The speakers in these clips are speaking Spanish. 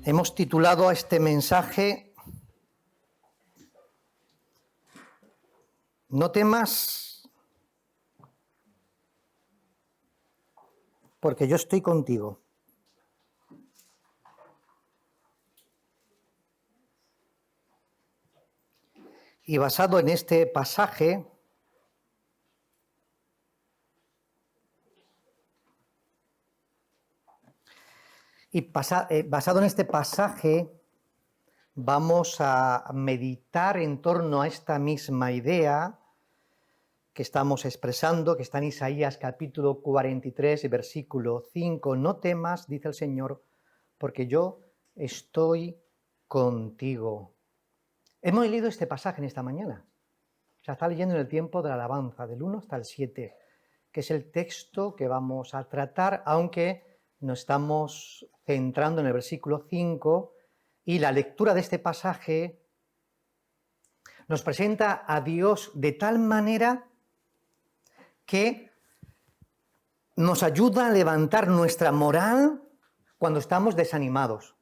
Hemos titulado a este mensaje "No temas, porque yo estoy contigo". Y basado en este pasaje, vamos a meditar en torno a esta misma idea que estamos expresando, que está en Isaías capítulo 43, versículo 5. No temas, dice el Señor, porque yo estoy contigo. Hemos leído este pasaje en esta mañana. Se está leyendo en el tiempo de la alabanza, del 1 hasta el 7, que es el texto que vamos a tratar, aunque nos estamos centrando en el versículo 5, y la lectura de este pasaje nos presenta a Dios de tal manera que nos ayuda a levantar nuestra moral cuando estamos desanimados.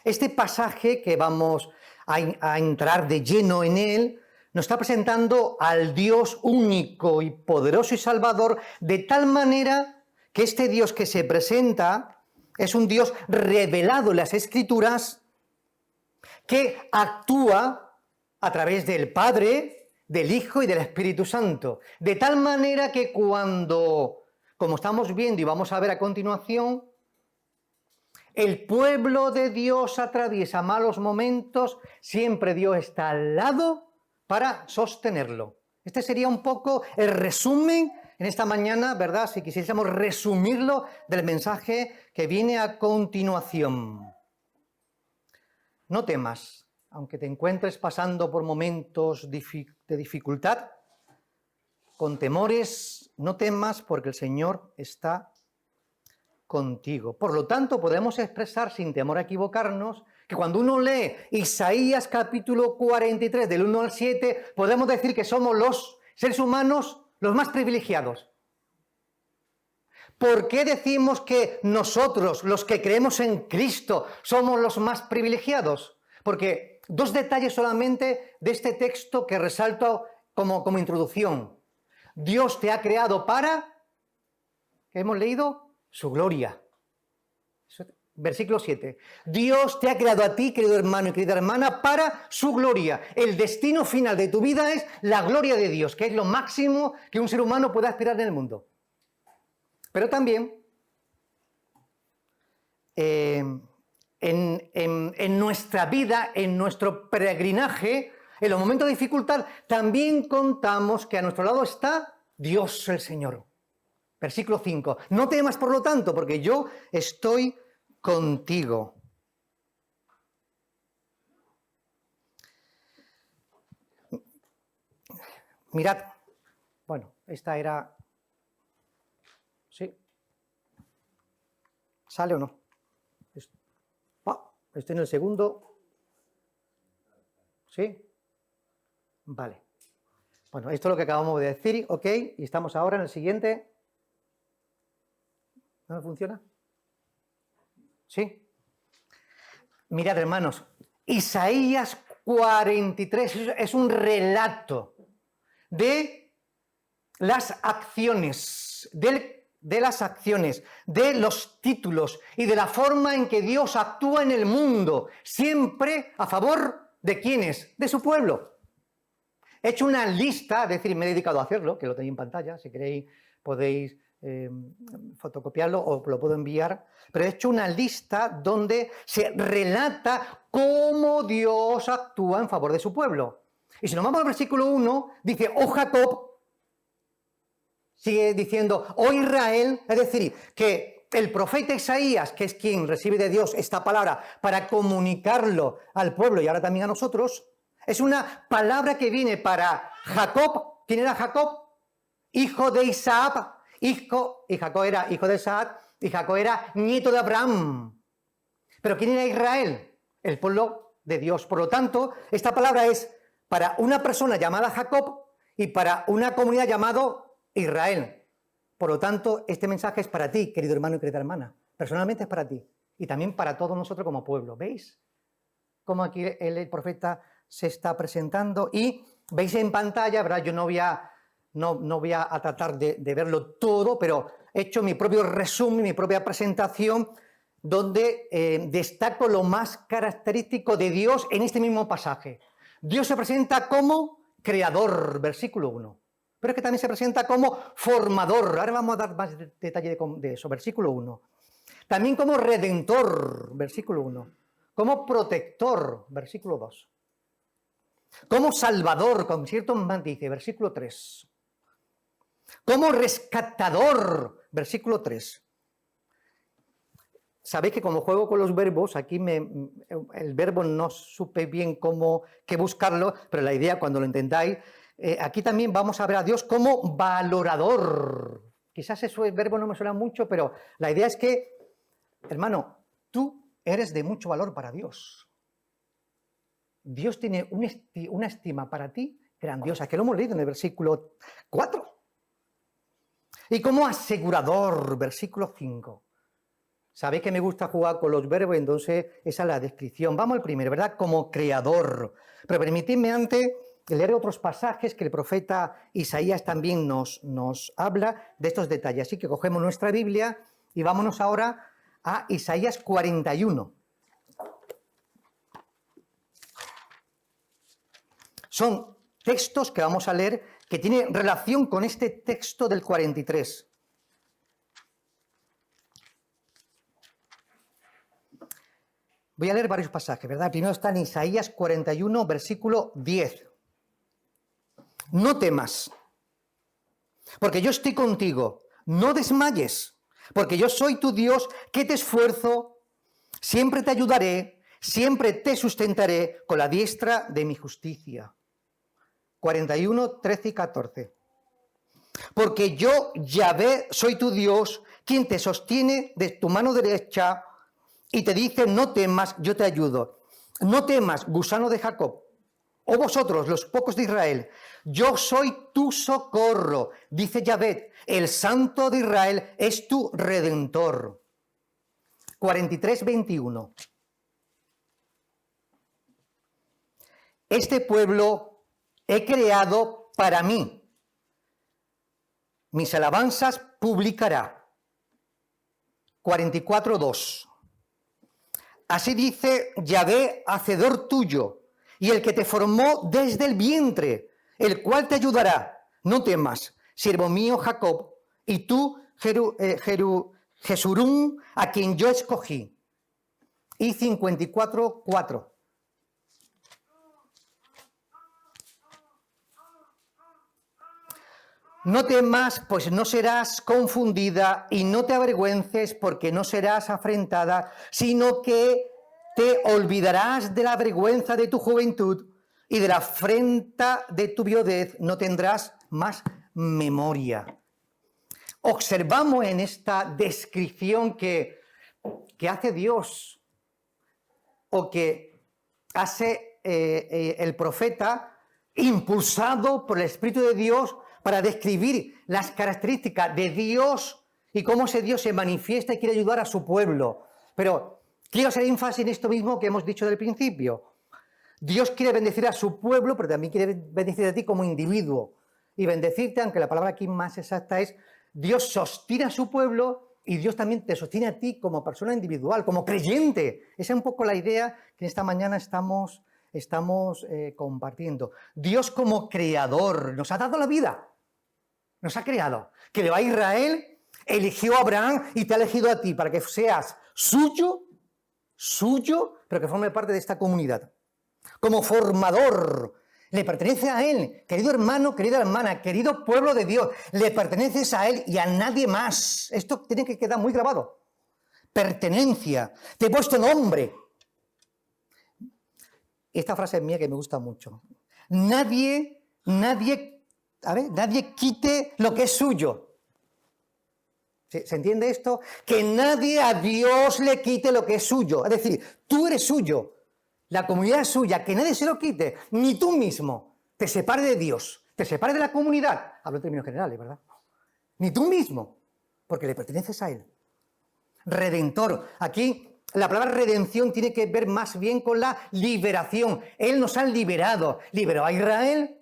Este pasaje, que vamos a entrar de lleno en él, nos está presentando al Dios único y poderoso y salvador, de tal manera que este Dios que se presenta es un Dios revelado en las Escrituras, que actúa a través del Padre, del Hijo y del Espíritu Santo. De tal manera que cuando, como estamos viendo y vamos a ver a continuación, el pueblo de Dios atraviesa malos momentos, siempre Dios está al lado para sostenerlo. Este sería un poco el resumen en esta mañana, ¿verdad? Si quisiésemos resumirlo, del mensaje que viene a continuación. No temas, aunque te encuentres pasando por momentos de dificultad, con temores, no temas, porque el Señor está contigo. Por lo tanto, podemos expresar sin temor a equivocarnos que cuando uno lee Isaías capítulo 43 del 1 al 7, podemos decir que somos los seres humanos los más privilegiados. ¿Por qué decimos que nosotros, los que creemos en Cristo, somos los más privilegiados? Porque dos detalles solamente de este texto que resalto como introducción. Dios te ha creado para, ¿qué hemos leído? Su gloria. Versículo 7. Dios te ha creado a ti, querido hermano y querida hermana, para su gloria. El destino final de tu vida es la gloria de Dios, que es lo máximo que un ser humano puede aspirar en el mundo. Pero también en nuestra vida, en nuestro peregrinaje, en los momentos de dificultad, también contamos que a nuestro lado está Dios el Señor. Versículo 5. No temas, por lo tanto, porque yo estoy contigo. Mirad, bueno, esta era... ¿Sí? ¿Sale o no? Estoy en el segundo. ¿Sí? Vale. Bueno, esto es lo que acabamos de decir, ¿ok? Y estamos ahora en el siguiente. ¿No me funciona? ¿Sí? Mirad, hermanos, Isaías 43 es un relato de las acciones, de los títulos y de la forma en que Dios actúa en el mundo, siempre a favor de ¿quiénes? De su pueblo. He hecho una lista, es decir, me he dedicado a hacerlo, que lo tenéis en pantalla, si queréis podéis fotocopiarlo o lo puedo enviar, pero he hecho una lista donde se relata cómo Dios actúa en favor de su pueblo. Y si nos vamos al versículo 1, dice, oh Jacob, sigue diciendo, oh Israel, es decir, que el profeta Isaías, que es quien recibe de Dios esta palabra para comunicarlo al pueblo y ahora también a nosotros, es una palabra que viene para Jacob. ¿Quién era Jacob? Hijo de Isaac. Y Jacob era hijo de Isaac, y Jacob era nieto de Abraham. Pero ¿quién era Israel? El pueblo de Dios. Por lo tanto, esta palabra es para una persona llamada Jacob y para una comunidad llamada Israel. Por lo tanto, este mensaje es para ti, querido hermano y querida hermana. Personalmente es para ti. y también para todos nosotros como pueblo. ¿Veis cómo aquí el profeta se está presentando? Y veis en pantalla, ¿verdad? Yo no voy a tratar de verlo todo, pero he hecho mi propio resumen, mi propia presentación, donde destaco lo más característico de Dios en este mismo pasaje. Dios se presenta como creador, versículo 1. Pero es que también se presenta como formador. Ahora vamos a dar más detalle de eso, versículo 1. También como redentor, versículo 1. Como protector, versículo 2. Como salvador, con ciertos matices, versículo 3. Como rescatador, versículo 3. Sabéis que como juego con los verbos, aquí el verbo no supe bien qué buscarlo, pero la idea, cuando lo entendáis, aquí también vamos a ver a Dios como valorador. Quizás ese verbo no me suena mucho, pero la idea es que, hermano, tú eres de mucho valor para Dios. Dios tiene una estima para ti grandiosa, que lo hemos leído en el versículo 4. Y como asegurador, versículo 5. Sabéis que me gusta jugar con los verbos, entonces esa es la descripción. Vamos al primero, ¿verdad? Como creador. Pero permitidme antes leer otros pasajes que el profeta Isaías también nos habla de estos detalles. Así que cogemos nuestra Biblia y vámonos ahora a Isaías 41. Son textos que vamos a leer que tienen relación con este texto del 43. Voy a leer varios pasajes, ¿verdad? Primero está en Isaías 41, versículo 10. No temas, porque yo estoy contigo. No desmayes, porque yo soy tu Dios, que te esfuerzo, siempre te ayudaré, siempre te sustentaré con la diestra de mi justicia. 41, 13 y 14. Porque yo, Yahvé, soy tu Dios, quien te sostiene de tu mano derecha y te dice, no temas, yo te ayudo. No temas, gusano de Jacob, o vosotros, los pocos de Israel, yo soy tu socorro, dice Yahvé, el Santo de Israel es tu Redentor. 43, 21. Este pueblo he creado para mí. Mis alabanzas publicará. 44, 2. Así dice Yahvé, hacedor tuyo, y el que te formó desde el vientre, el cual te ayudará. No temas, siervo mío Jacob, y tú, Jesurún, a quien yo escogí. Y 54, 4. No temas, pues no serás confundida, y no te avergüences, porque no serás afrentada, sino que te olvidarás de la vergüenza de tu juventud, y de la afrenta de tu viudez no tendrás más memoria. Observamos en esta descripción que hace Dios, o que hace el profeta, impulsado por el Espíritu de Dios, para describir las características de Dios y cómo ese Dios se manifiesta y quiere ayudar a su pueblo. Pero quiero hacer énfasis en esto mismo que hemos dicho del principio. Dios quiere bendecir a su pueblo, pero también quiere bendecir a ti como individuo. Y bendecirte, aunque la palabra aquí más exacta es, Dios sostiene a su pueblo y Dios también te sostiene a ti como persona individual, como creyente. Esa es un poco la idea que esta mañana estamos compartiendo. Dios como creador nos ha dado la vida. Nos ha creado. Creó a Israel, eligió a Abraham y te ha elegido a ti para que seas suyo, pero que forme parte de esta comunidad. Como formador, le pertenece a él. Querido hermano, querida hermana, querido pueblo de Dios, le perteneces a él y a nadie más. Esto tiene que quedar muy grabado. Pertenencia. Te he puesto nombre. Esta frase es mía que me gusta mucho. Nadie quite lo que es suyo. ¿Se entiende esto? Que nadie a Dios le quite lo que es suyo. Es decir, tú eres suyo, la comunidad es suya, que nadie se lo quite, ni tú mismo te separe de Dios, te separe de la comunidad. Hablo en términos generales, ¿verdad? Ni tú mismo, porque le perteneces a Él. Redentor. Aquí La palabra redención tiene que ver más bien con la liberación. Él nos ha liberado. Liberó a Israel,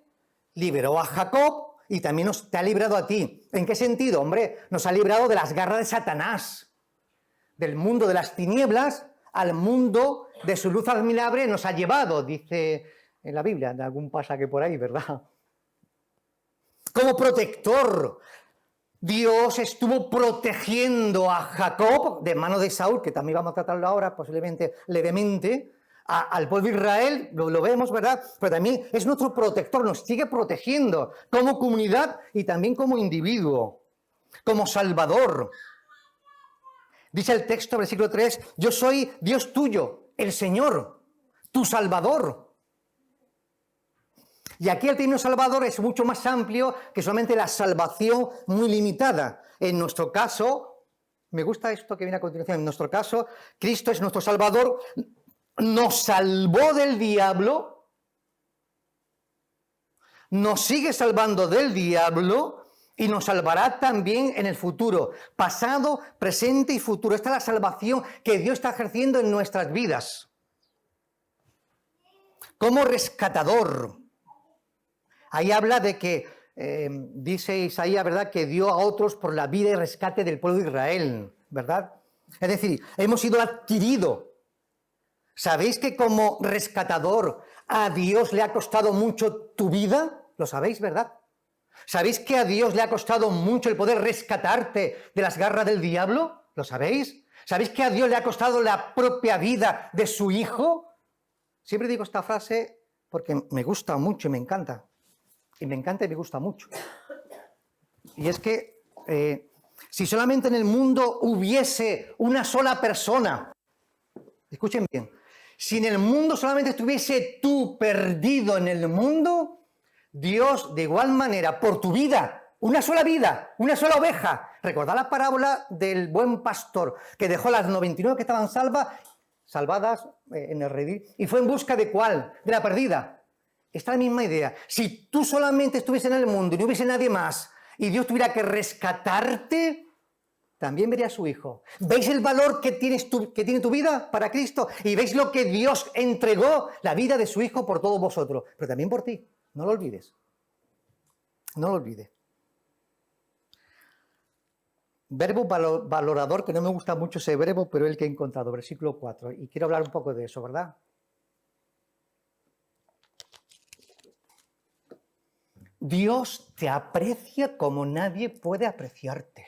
liberó a Jacob y también te ha librado a ti. ¿En qué sentido? Hombre, nos ha librado de las garras de Satanás, del mundo de las tinieblas al mundo de su luz admirable nos ha llevado, dice en la Biblia, en algún pasaje por ahí, ¿verdad? Como protector, Dios estuvo protegiendo a Jacob de mano de Saúl, que también vamos a tratarlo ahora, posiblemente levemente, al pueblo de Israel, lo vemos, ¿verdad? Pero también es nuestro protector, nos sigue protegiendo como comunidad y también como individuo, como salvador. Dice el texto, versículo 3, yo soy Dios tuyo, el Señor, tu Salvador. Y aquí el término Salvador es mucho más amplio que solamente la salvación muy limitada. En nuestro caso, me gusta esto que viene a continuación, en nuestro caso, Cristo es nuestro Salvador, nos salvó del diablo, nos sigue salvando del diablo y nos salvará también en el futuro, pasado, presente y futuro. Esta es la salvación que Dios está ejerciendo en nuestras vidas. Como rescatador. Ahí habla de que, dice Isaías, ¿verdad?, que dio a otros por la vida y rescate del pueblo de Israel, ¿verdad? Es decir, hemos sido adquiridos. ¿Sabéis que como rescatador a Dios le ha costado mucho tu vida? ¿Lo sabéis, verdad? ¿Sabéis que a Dios le ha costado mucho el poder rescatarte de las garras del diablo? ¿Lo sabéis? ¿Sabéis que a Dios le ha costado la propia vida de su Hijo? Siempre digo esta frase porque me gusta mucho y me encanta. Y me encanta y me gusta mucho. Y es que si solamente en el mundo hubiese una sola persona, escuchen bien, si en el mundo solamente estuviese tú perdido en el mundo, Dios, de igual manera, por tu vida, una sola oveja. Recordad la parábola del buen pastor que dejó las 99 que estaban salvadas en el redil y fue en busca de ¿cuál? De la perdida. Esta es la misma idea. Si tú solamente estuvieses en el mundo y no hubiese nadie más y Dios tuviera que rescatarte, también vería a su Hijo. ¿Veis el valor que tiene tu vida para Cristo? Y veis lo que Dios entregó, la vida de su Hijo por todos vosotros, pero también por ti. No lo olvides. No lo olvides. Verbo valorador, que no me gusta mucho ese verbo, pero el que he encontrado, versículo 4. Y quiero hablar un poco de eso, ¿verdad? Dios te aprecia como nadie puede apreciarte.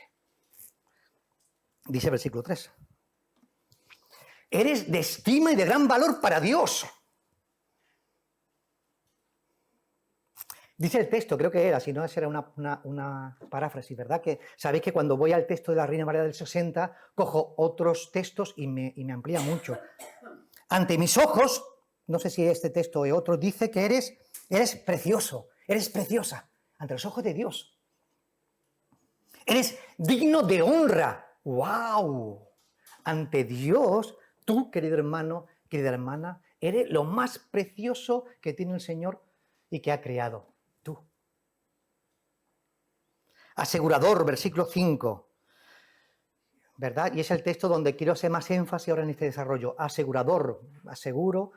Dice el versículo 3. Eres de estima y de gran valor para Dios. Dice el texto, creo que era, si no, esa era una paráfrasis, ¿verdad? Que sabéis que cuando voy al texto de la Reina Valera del 60, cojo otros textos y me amplía mucho. Ante mis ojos, no sé si este texto o otro, dice que eres precioso, eres preciosa, ante los ojos de Dios. Eres digno de honra. ¡Wow! Ante Dios, tú, querido hermano, querida hermana, eres lo más precioso que tiene el Señor y que ha creado. Tú. Asegurador, versículo 5. ¿Verdad? Y es el texto donde quiero hacer más énfasis ahora en este desarrollo. Asegurador, aseguro,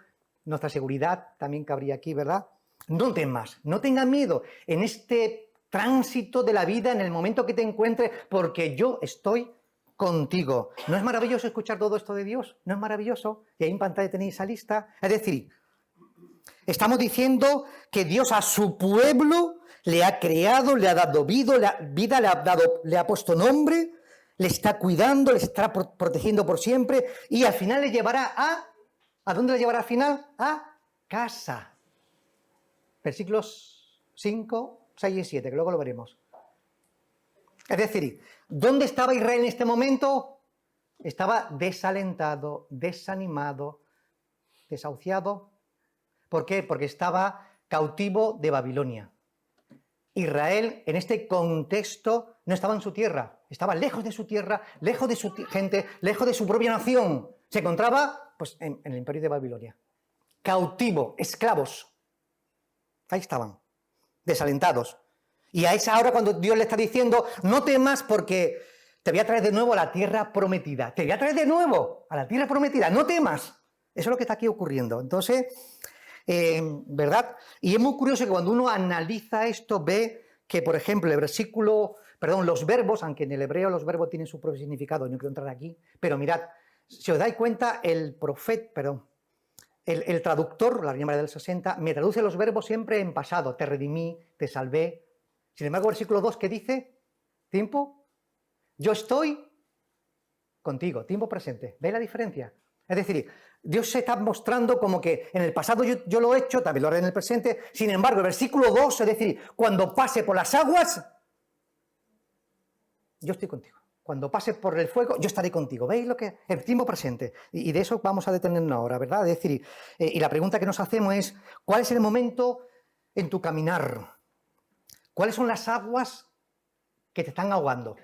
nuestra seguridad también cabría aquí, ¿verdad? No temas, no tengas miedo en este tránsito de la vida, en el momento que te encuentres, porque yo estoy contigo. ¿No es maravilloso escuchar todo esto de Dios? ¿No es maravilloso? Y ahí en pantalla tenéis esa lista. Es decir, estamos diciendo que Dios a su pueblo le ha creado, le ha dado vida, le ha puesto nombre, le está cuidando, le está protegiendo por siempre y al final le llevará ¿a dónde le llevará al final? A casa. Versículos 5, 6 y 7, que luego lo veremos. Es decir, ¿dónde estaba Israel en este momento? Estaba desalentado, desanimado, desahuciado. ¿Por qué? Porque estaba cautivo de Babilonia. Israel, en este contexto, no estaba en su tierra, estaba lejos de su tierra, lejos de su gente, lejos de su propia nación. Se encontraba pues, en el imperio de Babilonia. Cautivo, esclavos. Ahí estaban, desalentados. Y a esa hora cuando Dios le está diciendo, no temas porque te voy a traer de nuevo a la tierra prometida. Te voy a traer de nuevo a la tierra prometida. No temas. Eso es lo que está aquí ocurriendo. Entonces, ¿verdad? Y es muy curioso que cuando uno analiza esto, ve que, por ejemplo, los verbos, aunque en el hebreo los verbos tienen su propio significado, no quiero entrar aquí, pero mirad, si os dais cuenta, el traductor, la Reina Valera del 60, me traduce los verbos siempre en pasado. Te redimí, te salvé. Sin embargo, versículo 2, ¿qué dice? Tiempo. Yo estoy contigo, tiempo presente. ¿Veis la diferencia? Es decir, Dios se está mostrando como que en el pasado yo lo he hecho, también lo haré en el presente. Sin embargo, el versículo 2, es decir, cuando pase por las aguas, yo estoy contigo. Cuando pase por el fuego, yo estaré contigo. ¿Veis lo que? El tiempo presente. Y de eso vamos a detenernos ahora, ¿verdad? Es decir, y la pregunta que nos hacemos es, ¿cuál es el momento en tu caminar? ¿Cuáles son las aguas que te están ahogando?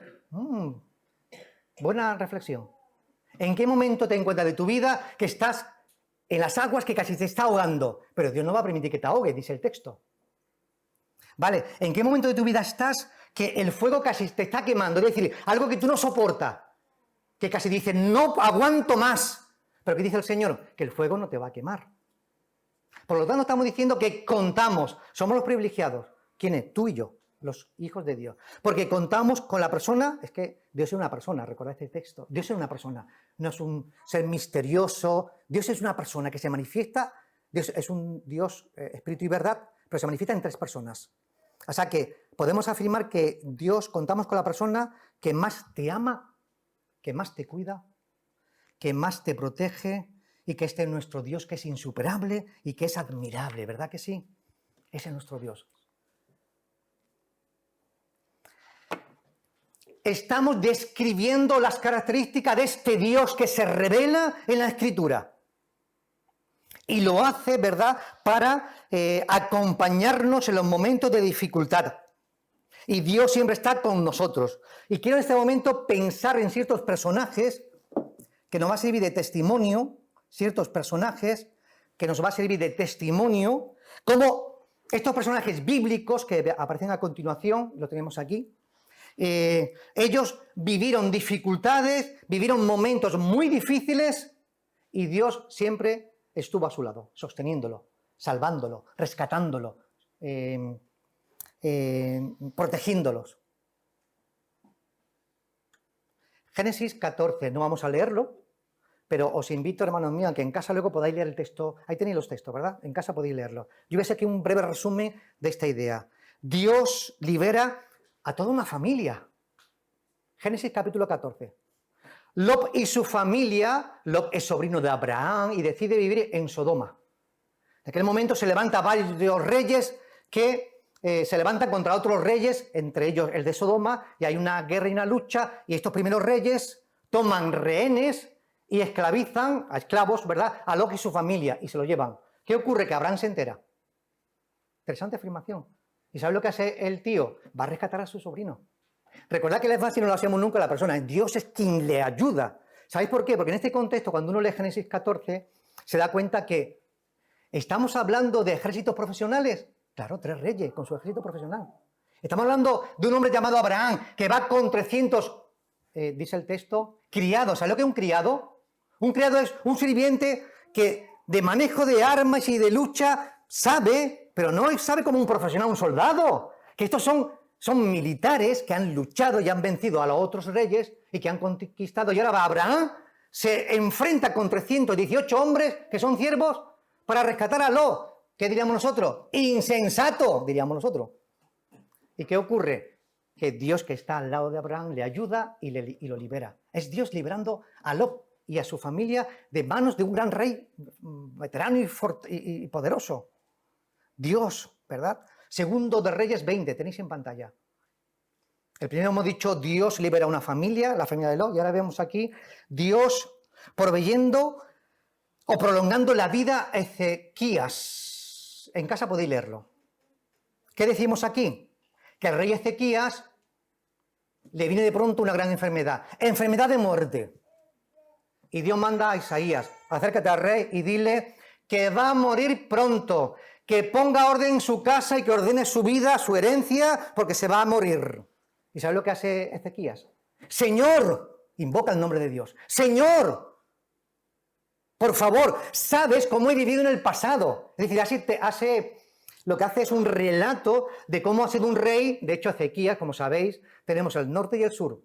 Buena reflexión. ¿En qué momento te encuentras de tu vida que estás en las aguas que casi te está ahogando? Pero Dios no va a permitir que te ahogue, dice el texto. ¿Vale? ¿En qué momento de tu vida estás que el fuego casi te está quemando? Es decir, algo que tú no soportas, que casi dices, no aguanto más. Pero ¿qué dice el Señor? Que el fuego no te va a quemar. Por lo tanto, estamos diciendo que contamos, somos los privilegiados. ¿Quiénes? Tú y yo, los hijos de Dios. Porque contamos con la persona, es que Dios es una persona, recordad este texto. Dios es una persona, no es un ser misterioso. Dios es una persona que se manifiesta, Dios es un Dios, espíritu y verdad, pero se manifiesta en tres personas. O sea que podemos afirmar que Dios, contamos con la persona que más te ama, que más te cuida, que más te protege y que este es nuestro Dios que es insuperable y que es admirable, ¿verdad que sí? Ese es nuestro Dios. Estamos describiendo las características de este Dios que se revela en la Escritura. Y lo hace, ¿verdad?, para acompañarnos en los momentos de dificultad. Y Dios siempre está con nosotros. Y quiero en este momento pensar en ciertos personajes que nos va a servir de testimonio, como estos personajes bíblicos que aparecen a continuación, lo tenemos aquí. Ellos vivieron dificultades, vivieron momentos muy difíciles y Dios siempre estuvo a su lado, sosteniéndolo, salvándolo, rescatándolo, protegiéndolos. Génesis 14, no vamos a leerlo, pero os invito, hermanos míos, a que en casa luego podáis leer el texto. Ahí tenéis los textos, ¿verdad? En casa podéis leerlo. Yo voy a hacer aquí un breve resumen de esta idea. Dios libera a toda una familia. Génesis capítulo 14. Lot y su familia, Lot es sobrino de Abraham y decide vivir en Sodoma. En aquel momento se levantan varios reyes que se levantan contra otros reyes, entre ellos el de Sodoma, y hay una guerra y una lucha, y estos primeros reyes toman rehenes y esclavizan a esclavos, ¿verdad?, a Lot y su familia, y se lo llevan. ¿Qué ocurre? Que Abraham se entera. Interesante afirmación. ¿Y sabe lo que hace el tío? Va a rescatar a su sobrino. Recordad que no es fácil, no lo hacemos nunca la persona. Dios es quien le ayuda. ¿Sabéis por qué? Porque en este contexto, cuando uno lee Génesis 14, se da cuenta que estamos hablando de ejércitos profesionales. Claro, 3 reyes con su ejército profesional. Estamos hablando de un hombre llamado Abraham que va con 300, dice el texto, criados. ¿Sabes lo que es un criado? Un criado es un sirviente que de manejo de armas y de lucha sabe, pero no sabe como un profesional, un soldado. Que estos son militares que han luchado y han vencido a los otros reyes y que han conquistado. Y ahora va Abraham, se enfrenta con 318 hombres que son siervos para rescatar a Lot. ¿Qué diríamos nosotros? Insensato, diríamos nosotros. ¿Y qué ocurre? Que Dios, que está al lado de Abraham, le ayuda y lo libera. Es Dios liberando a Lot y a su familia de manos de un gran rey veterano y poderoso. Dios, ¿verdad? Segundo de Reyes 20, tenéis en pantalla. El primero hemos dicho, Dios libera a una familia, la familia de Lot, y ahora vemos aquí, Dios proveyendo o prolongando la vida a Ezequías. En casa podéis leerlo. ¿Qué decimos aquí? Que al rey Ezequías le viene de pronto una gran enfermedad de muerte. Y Dios manda a Isaías, acércate al rey y dile que va a morir pronto, que ponga orden en su casa y que ordene su vida, su herencia, porque se va a morir. ¿Y sabes lo que hace Ezequías? Señor, invoca el nombre de Dios. Señor, por favor, sabes cómo he vivido en el pasado. Es decir, lo que hace es un relato de cómo ha sido un rey. De hecho, Ezequías, como sabéis, tenemos el norte y el sur.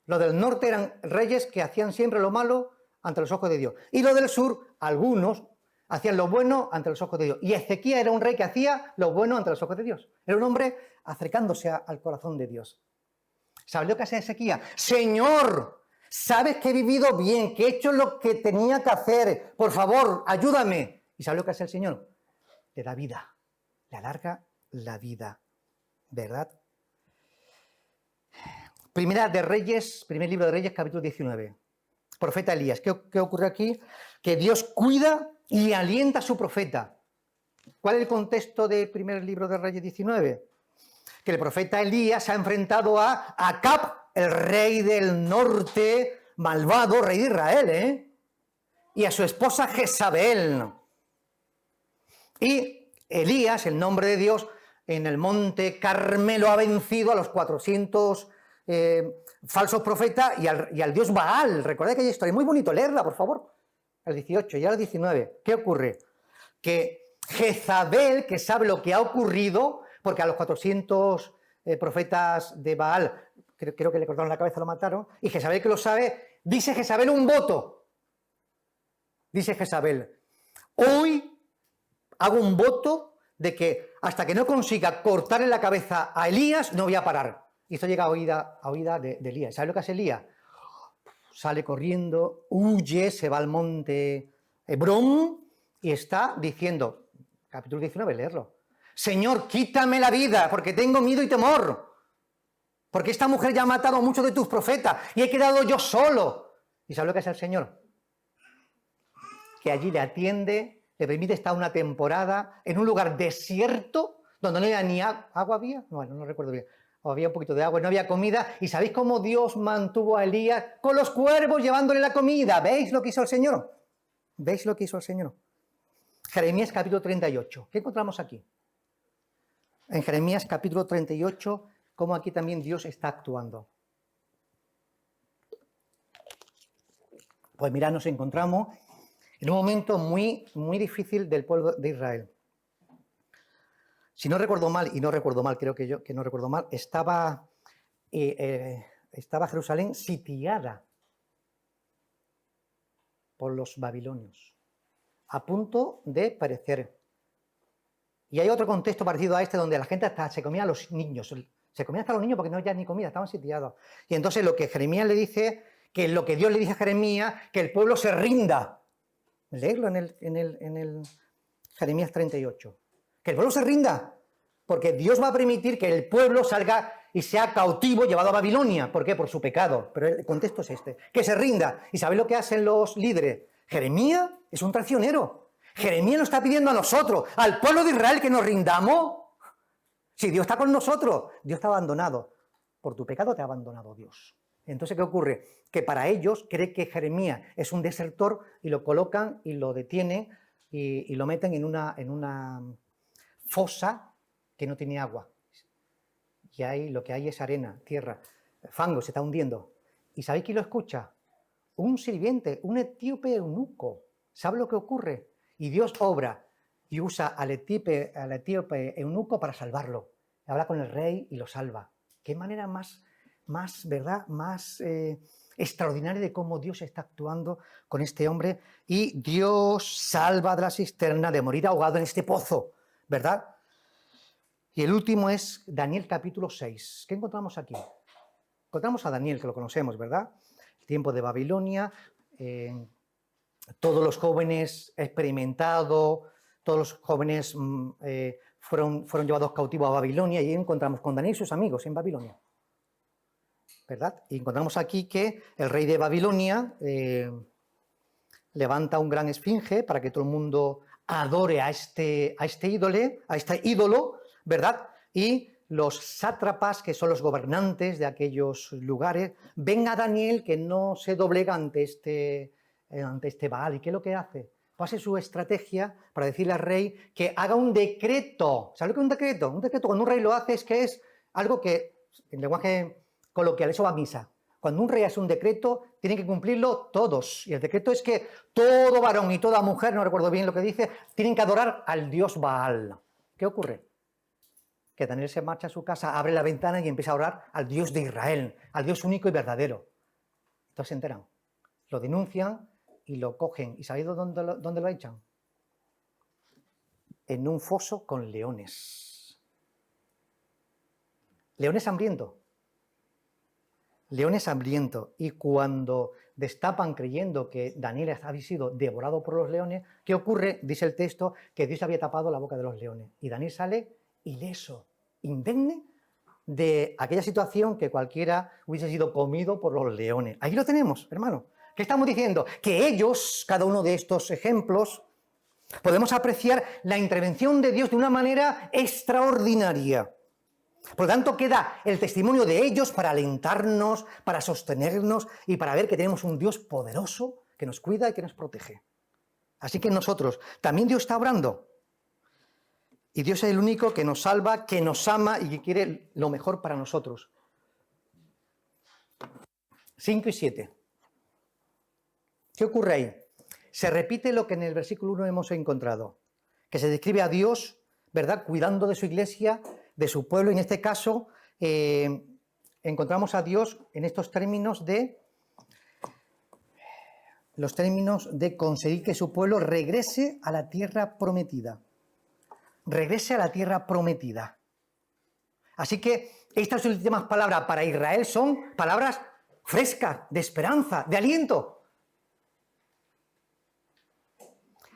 Los del norte eran reyes que hacían siempre lo malo ante los ojos de Dios. Y los del sur, algunos, hacían lo bueno ante los ojos de Dios. Y Ezequías era un rey que hacía lo bueno ante los ojos de Dios. Era un hombre acercándose al corazón de Dios. ¿Sabes lo que hace Ezequías? Señor, sabes que he vivido bien, que he hecho lo que tenía que hacer. Por favor, ayúdame. ¿Y sabes lo que hace el Señor? Le da vida, le alarga la vida, ¿verdad? Primer libro de Reyes, capítulo 19. Profeta Elías. ¿Qué ocurre aquí? Que Dios cuida y alienta a su profeta. ¿Cuál es el contexto del primer libro de Reyes 19? Que el profeta Elías se ha enfrentado a Acab, el rey del norte, malvado, rey de Israel, y a su esposa Jezabel. Y Elías, el nombre de Dios, en el monte Carmelo ha vencido a los 400 falsos profetas y al dios Baal. Recordad aquella historia, muy bonito, leerla, por favor. El 18 y al 19. ¿Qué ocurre? Que Jezabel, que sabe lo que ha ocurrido, porque a los 400 profetas de Baal, creo que le cortaron la cabeza, lo mataron, y Jezabel, que lo sabe, dice Jezabel un voto. Dice Jezabel, hoy hago un voto de que hasta que no consiga cortarle la cabeza a Elías, no voy a parar. Y esto llega a oída de Elías. ¿Sabe lo que hace Elías? Sale corriendo, huye, se va al monte Hebrón y está diciendo, capítulo 19, leerlo, Señor, quítame la vida porque tengo miedo y temor, porque esta mujer ya ha matado a muchos de tus profetas y he quedado yo solo. ¿Y sabe lo que hace el Señor? Que allí le atiende, le permite estar una temporada en un lugar desierto donde no había ni agua. Bueno, no recuerdo bien. O había un poquito de agua, no había comida. ¿Y sabéis cómo Dios mantuvo a Elías con los cuervos llevándole la comida? ¿Veis lo que hizo el Señor? ¿Veis lo que hizo el Señor? Jeremías capítulo 38. ¿Qué encontramos aquí? En Jeremías capítulo 38, cómo aquí también Dios está actuando. Pues mirad, nos encontramos en un momento muy, muy difícil del pueblo de Israel. Si no recuerdo mal, y no recuerdo mal, creo que no recuerdo mal, estaba Jerusalén sitiada por los babilonios, a punto de perecer. Y hay otro contexto parecido a este donde la gente hasta se comía a los niños, se comía hasta a los niños porque no había ni comida, estaban sitiados. Y entonces lo que Jeremías le dice, que lo que Dios le dice a Jeremías, que el pueblo se rinda. Leerlo en el Jeremías 38. Que el pueblo se rinda, porque Dios va a permitir que el pueblo salga y sea cautivo, llevado a Babilonia. ¿Por qué? Por su pecado. Pero el contexto es este. Que se rinda. ¿Y sabéis lo que hacen los líderes? Jeremías es un traicionero. Jeremías nos está pidiendo a nosotros, al pueblo de Israel, que nos rindamos. Si Dios está con nosotros, Dios te ha abandonado. Por tu pecado te ha abandonado Dios. Entonces, ¿qué ocurre? Que para ellos cree que Jeremías es un desertor y lo colocan y lo detienen y lo meten en una fosa que no tiene agua. Y ahí lo que hay es arena, tierra, fango, se está hundiendo. ¿Y sabéis quién lo escucha? Un sirviente, un etíope eunuco. ¿Sabe lo que ocurre? Y Dios obra y usa al etíope eunuco para salvarlo. Habla con el rey y lo salva. ¿Qué manera más ¿verdad? Más extraordinaria de cómo Dios está actuando con este hombre? Y Dios salva de la cisterna, de morir ahogado en este pozo, ¿verdad? Y el último es Daniel capítulo 6. ¿Qué encontramos aquí? Encontramos a Daniel, que lo conocemos, ¿verdad? El tiempo de Babilonia, todos los jóvenes experimentados, todos los jóvenes fueron llevados cautivos a Babilonia, y ahí encontramos con Daniel y sus amigos en Babilonia, ¿verdad? Y encontramos aquí que el rey de Babilonia levanta un gran esfinge para que todo el mundo adore a este ídolo, ¿verdad? Y los sátrapas, que son los gobernantes de aquellos lugares, ven a Daniel que no se doblega ante este Baal. ¿Y qué es lo que hace? Pues hace su estrategia para decirle al rey que haga un decreto. ¿Sabes lo que es un decreto? Un decreto, cuando un rey lo hace, es que es algo que, en lenguaje coloquial, eso va a misa. Cuando un rey hace un decreto, tienen que cumplirlo todos. Y el decreto es que todo varón y toda mujer, no recuerdo bien lo que dice, tienen que adorar al dios Baal. ¿Qué ocurre? Que Daniel se marcha a su casa, abre la ventana y empieza a orar al Dios de Israel, al Dios único y verdadero. Entonces se enteran, lo denuncian y lo cogen. ¿Y sabéis dónde lo echan? En un foso con leones. Leones hambrientos. Leones hambrientos. Y cuando destapan creyendo que Daniel había sido devorado por los leones, ¿qué ocurre? Dice el texto que Dios había tapado la boca de los leones. Y Daniel sale ileso, indemne de aquella situación que cualquiera hubiese sido comido por los leones. Ahí lo tenemos, hermano. ¿Qué estamos diciendo? Que ellos, cada uno de estos ejemplos, podemos apreciar la intervención de Dios de una manera extraordinaria. Por lo tanto, queda el testimonio de ellos para alentarnos, para sostenernos y para ver que tenemos un Dios poderoso que nos cuida y que nos protege. Así que nosotros, también Dios está obrando. Y Dios es el único que nos salva, que nos ama y que quiere lo mejor para nosotros. 5 y 7. ¿Qué ocurre ahí? Se repite lo que en el versículo 1 hemos encontrado, que se describe a Dios, ¿verdad?, cuidando de su iglesia, de su pueblo. En este caso, encontramos a Dios en estos términos de conseguir que su pueblo regrese a la tierra prometida. Regrese a la tierra prometida. Así que estas últimas palabras para Israel son palabras frescas, de esperanza, de aliento.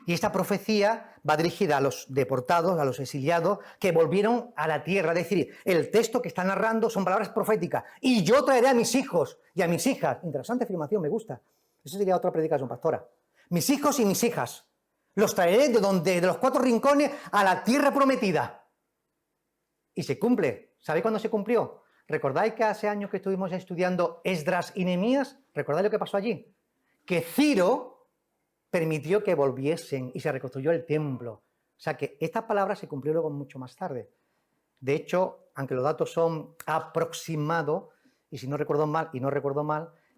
Y esta profecía va dirigida a los deportados, a los exiliados, que volvieron a la tierra. Es decir, el texto que está narrando son palabras proféticas. Y yo traeré a mis hijos y a mis hijas. Interesante afirmación, me gusta. Eso sería otra predicación, pastora. Mis hijos y mis hijas. Los traeré de los 4 rincones a la tierra prometida. Y se cumple. ¿Sabéis cuándo se cumplió? ¿Recordáis que hace años que estuvimos estudiando Esdras y Nehemías? ¿Recordáis lo que pasó allí? Que Ciro permitió que volviesen y se reconstruyó el templo. O sea que esta palabra se cumplió luego mucho más tarde. De hecho, aunque los datos son aproximados, y si no recuerdo mal,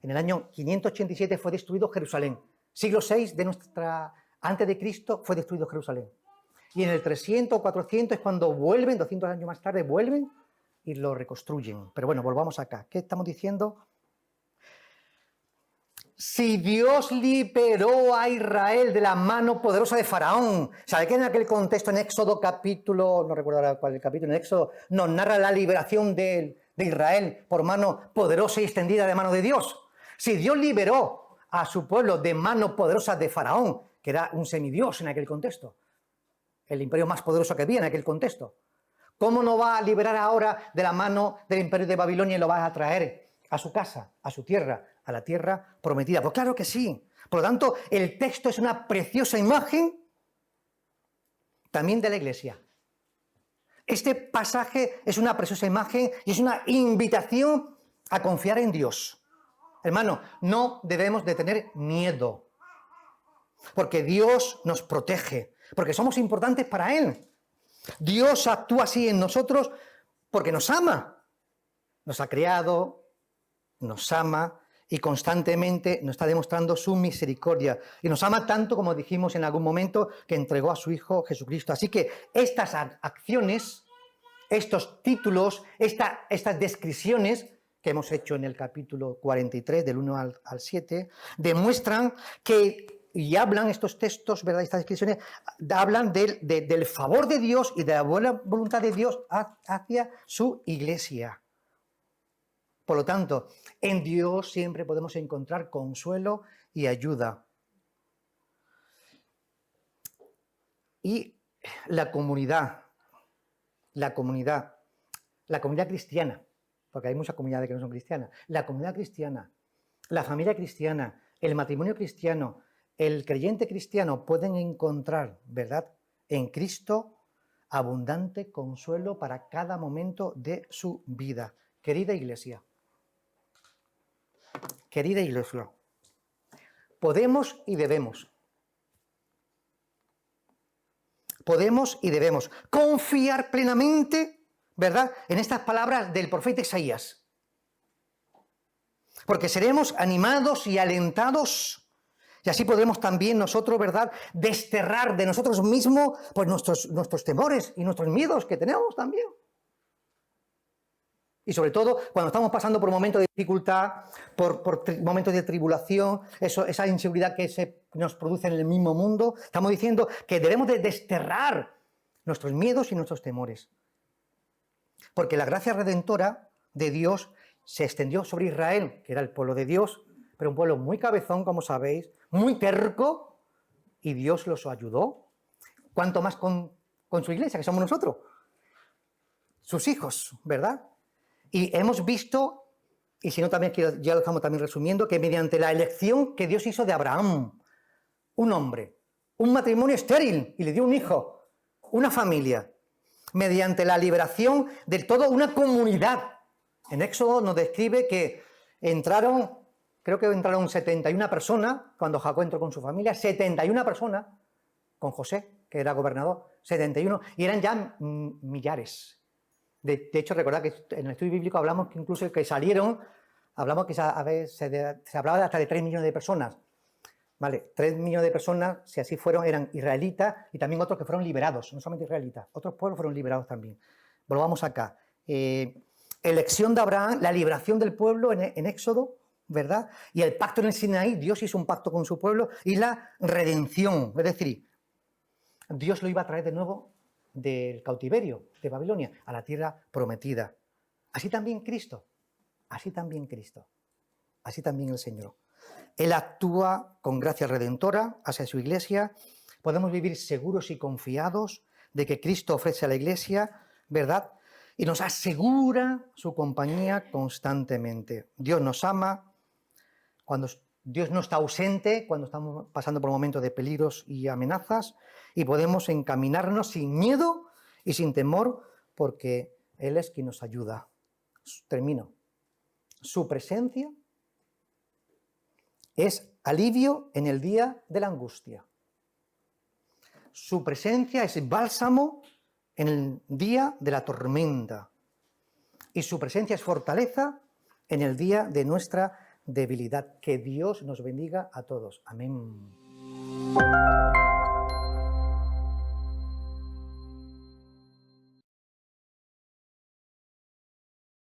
en el año 587 fue destruido Jerusalén. Siglo VI antes de Cristo fue destruido Jerusalén. Y en el 300 o 400 es cuando vuelven, 200 años más tarde vuelven y lo reconstruyen. Pero bueno, volvamos acá. ¿Qué estamos diciendo? Si Dios liberó a Israel de la mano poderosa de Faraón, ¿sabe que en aquel contexto en Éxodo capítulo, no recuerdo ahora cuál es el capítulo, en Éxodo nos narra la liberación de Israel por mano poderosa y extendida de mano de Dios? Si Dios liberó a su pueblo de mano poderosa de Faraón, que era un semidios en aquel contexto, el imperio más poderoso que había en aquel contexto, ¿cómo no va a liberar ahora de la mano del imperio de Babilonia y lo va a traer a su casa, a su tierra, a la tierra prometida? Pues claro que sí. Por lo tanto, el texto es una preciosa imagen también de la iglesia. Este pasaje es una preciosa imagen y es una invitación a confiar en Dios. Hermano, no debemos de tener miedo, porque Dios nos protege, porque somos importantes para Él. Dios actúa así en nosotros porque nos ama. Nos ha creado, nos ama y constantemente nos está demostrando su misericordia. Y nos ama tanto, como dijimos en algún momento, que entregó a su Hijo Jesucristo. Así que estas acciones, estos títulos, estas descripciones que hemos hecho en el capítulo 43, del 1 al 7, demuestran que, y hablan estos textos, ¿verdad? Estas descripciones, hablan del favor de Dios y de la buena voluntad de Dios hacia su iglesia. Por lo tanto, en Dios siempre podemos encontrar consuelo y ayuda. Y la comunidad cristiana, porque hay muchas comunidades que no son cristianas, la comunidad cristiana, la familia cristiana, el matrimonio cristiano, el creyente cristiano pueden encontrar, ¿verdad?, en Cristo abundante consuelo para cada momento de su vida. Querida iglesia, podemos y debemos confiar plenamente, ¿verdad?, en estas palabras del profeta Isaías. porque seremos animados y alentados, y así podremos también nosotros, ¿verdad?, desterrar de nosotros mismos pues nuestros temores y nuestros miedos que tenemos también. Y sobre todo cuando estamos pasando por momentos de dificultad, por momentos de tribulación, esa inseguridad que nos produce en el mismo mundo, estamos diciendo que debemos de desterrar nuestros miedos y nuestros temores. Porque la gracia redentora de Dios se extendió sobre Israel, que era el pueblo de Dios, pero un pueblo muy cabezón, como sabéis, muy terco, y Dios los ayudó. ¿Cuánto más con su iglesia, que somos nosotros? Sus hijos, ¿verdad? Y hemos visto, y si no también ya lo estamos también resumiendo, que mediante la elección que Dios hizo de Abraham, un hombre, un matrimonio estéril, y le dio un hijo, una familia, mediante la liberación de toda una comunidad. En Éxodo nos describe que creo que entraron 71 personas, cuando Jacob entró con su familia, 71 personas, con José, que era gobernador, 71, y eran ya millares. De hecho, recordad que en el estudio bíblico hablamos que incluso que salieron, hablamos que se hablaba de hasta de 3 millones de personas. Vale, 3 millones de personas, si así fueron, eran israelitas y también otros que fueron liberados, no solamente israelitas, otros pueblos fueron liberados también. Volvamos acá. Elección de Abraham, la liberación del pueblo en Éxodo, ¿verdad? Y el pacto en el Sinaí, Dios hizo un pacto con su pueblo, y la redención, es decir, Dios lo iba a traer de nuevo del cautiverio de Babilonia a la tierra prometida. Así también Cristo, así también Cristo, así también el Señor. Él actúa con gracia redentora hacia su iglesia. Podemos vivir seguros y confiados de que Cristo ofrece a la iglesia, ¿verdad? Y nos asegura su compañía constantemente. Dios nos ama. Cuando Dios no está ausente, cuando estamos pasando por momentos de peligros y amenazas, y podemos encaminarnos sin miedo y sin temor, porque Él es quien nos ayuda. Termino. Su presencia es alivio en el día de la angustia. Su presencia es bálsamo en el día de la tormenta. Y su presencia es fortaleza en el día de nuestra debilidad. Que Dios nos bendiga a todos. Amén.